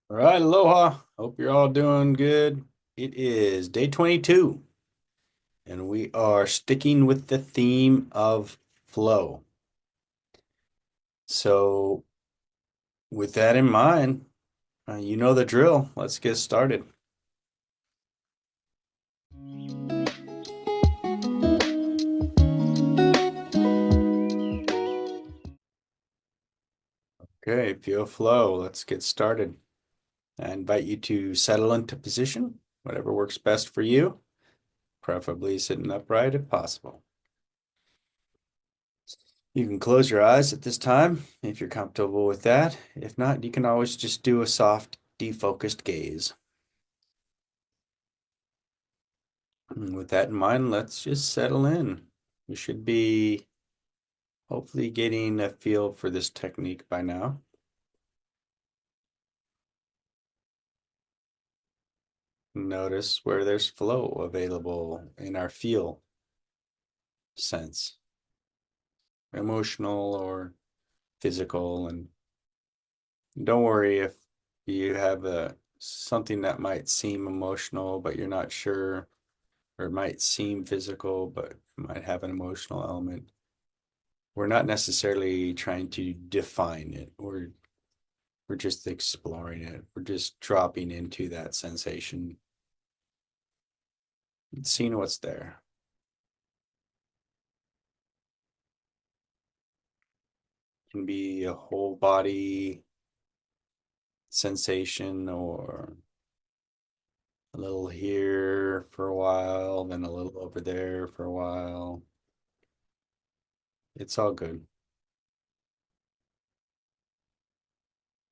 All right, aloha. Hope you're all doing good. It is day 22, and we are sticking with the theme of flow. So, with that in mind, you know the drill. Let's get started. Okay, feel flow. Let's get started. I invite you to settle into position, whatever works best for you, preferably sitting upright if possible. You can close your eyes at this time if you're comfortable with that. If not, you can always just do a soft, defocused gaze. And with that in mind, let's just settle in. You should be hopefully getting a feel for this technique by now. Notice where there's flow available in our feel sense, emotional or physical. And don't worry if you have something that might seem emotional, but you're not sure, or it might seem physical, but might have an emotional element. We're not necessarily trying to define it. We're just exploring it. We're just dropping into that sensation, seeing what's there. It can be a whole body sensation or a little here for a while, then a little over there for a while. It's all good.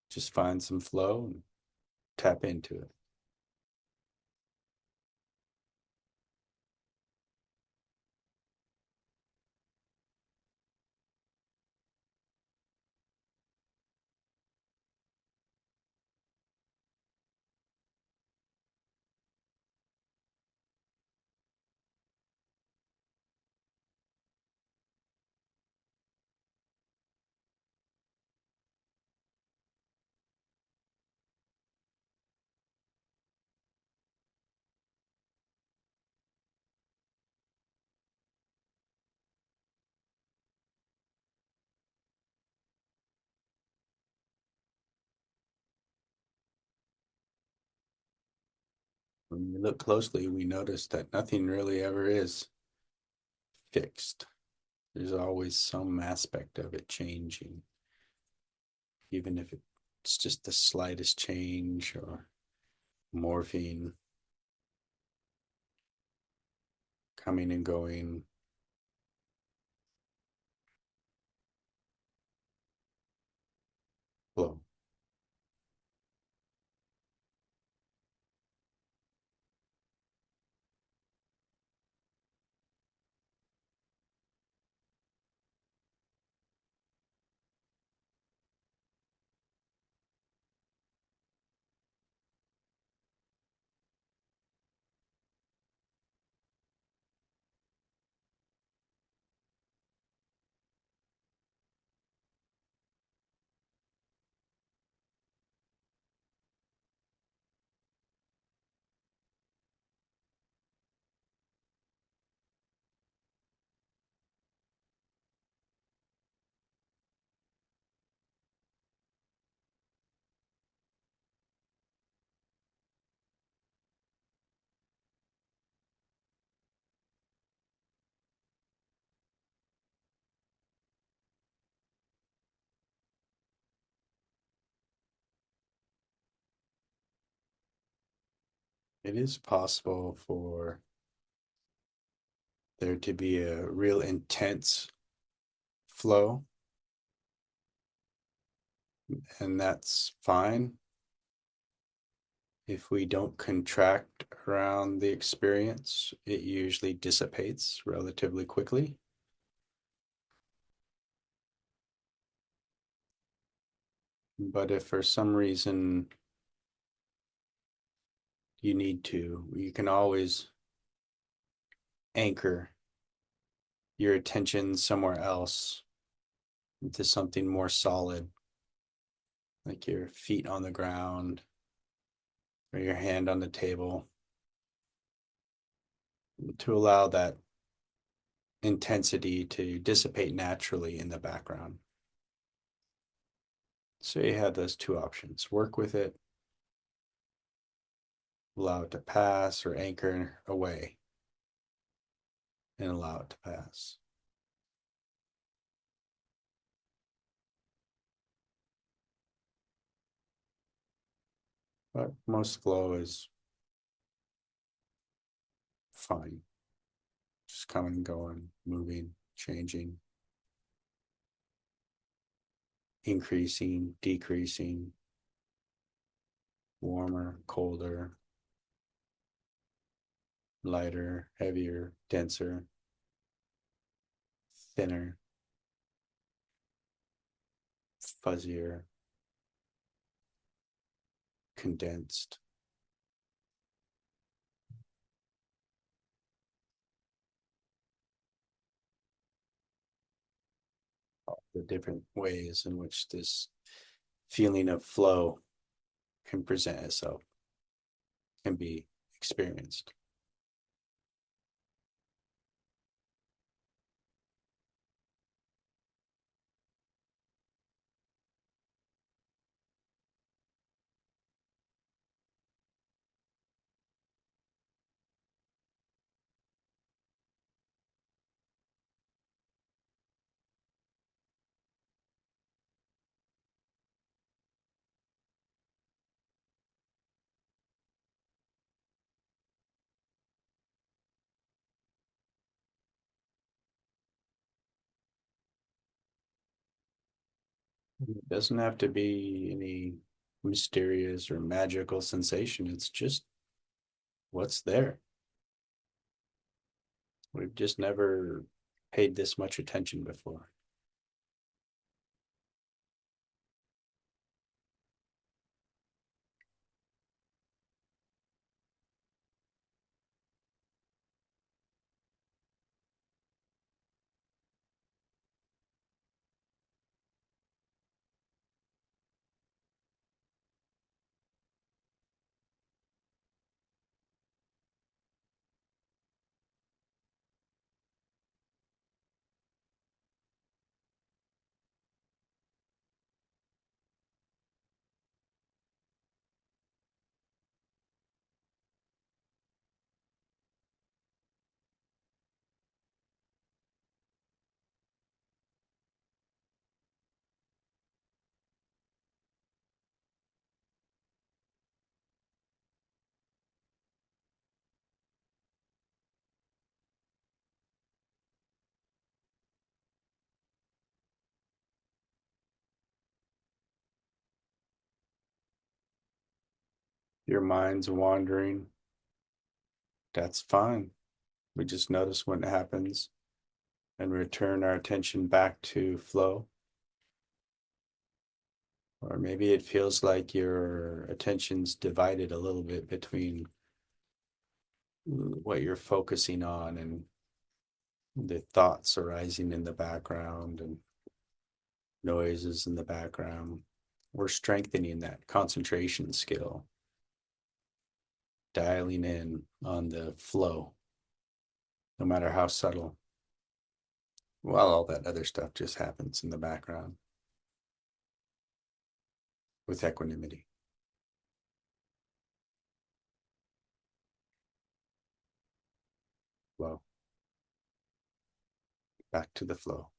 Just find some flow and tap into it. When we look closely, we notice that nothing really ever is fixed. There's always some aspect of it changing, even if it's just the slightest change or morphine, coming and going, flow. It is possible for there to be a real intense flow, and that's fine if we don't contract around the experience. It usually dissipates relatively quickly. But if for some reason you need to, you can always anchor your attention somewhere else into something more solid, like your feet on the ground, or your hand on the table to allow that intensity to dissipate naturally in the background. So you have those two options: work with it, allow it to pass, or anchor away and allow it to pass. But most flow is fine, just coming, going, moving, changing, increasing, decreasing, warmer, colder, lighter, heavier, denser, thinner, fuzzier, condensed. The different ways in which this feeling of flow can present itself, can be experienced. It doesn't have to be any mysterious or magical sensation. It's just what's there. We've just never paid this much attention before. Your mind's wandering, that's fine. We just notice when it happens and return our attention back to flow. Or maybe it feels like your attention's divided a little bit between what you're focusing on and the thoughts arising in the background and noises in the background. We're strengthening that concentration skill, dialing in on the flow, no matter how subtle, while all that other stuff just happens in the background with equanimity. Flow, back to the flow.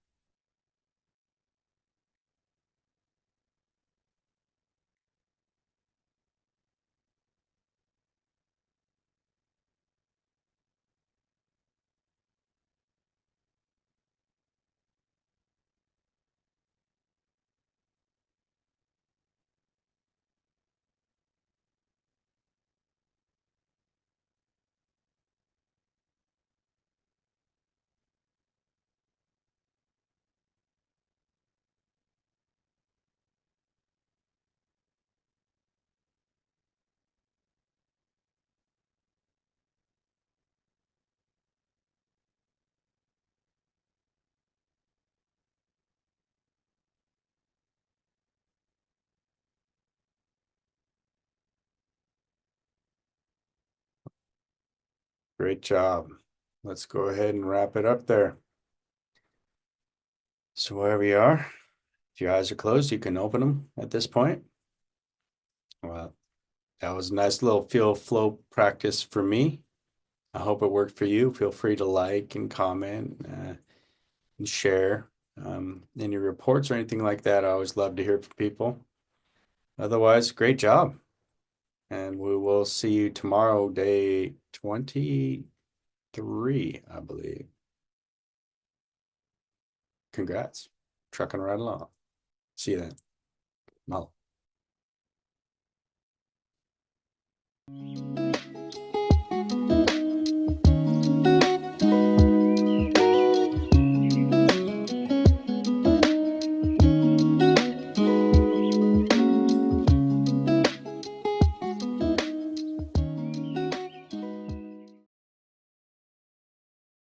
Great job. Let's go ahead and wrap it up there. So where we are, if your eyes are closed, you can open them at this point. Well, that was a nice little feel flow practice for me. I hope it worked for you. Feel free to like and comment and share any reports or anything like that. I always love to hear from people. Otherwise, great job. And we will see you tomorrow, day 23, I believe. Congrats. Trucking right along. See you then. Mahalo.